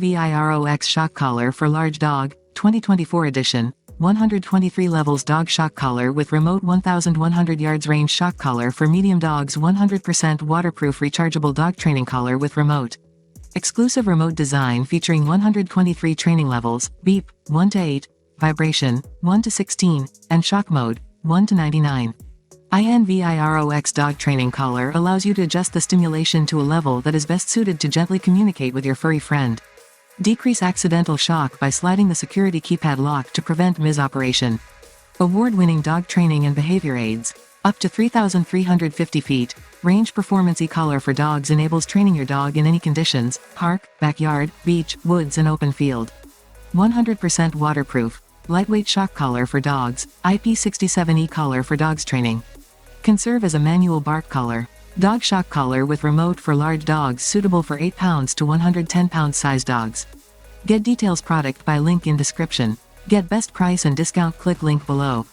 INVIROX shock collar for large dog, 2024 edition. 123 levels dog shock collar with remote 1100 yards range shock collar for medium dogs. 100% waterproof rechargeable dog training collar with remote. Exclusive remote design featuring 123 training levels, beep, 1 to 8, vibration, 1 to 16, and shock mode, 1 to 99. INVIROX dog training collar allows you to adjust the stimulation to a level that is best suited to gently communicate with your furry friend. Decrease accidental shock by sliding the security keypad lock to prevent misoperation. Award-winning dog training and behavior aids. Up to 3,350 feet, range performance e-collar for dogs enables training your dog in any conditions, park, backyard, beach, woods and open field. 100% waterproof, lightweight shock collar for dogs, IP67 e-collar for dogs training. Can serve as a manual bark collar. Dog shock collar with remote for large dogs suitable for 8 pounds to 110 pound size dogs. Get details product by link in description. Get best price and discount click link below.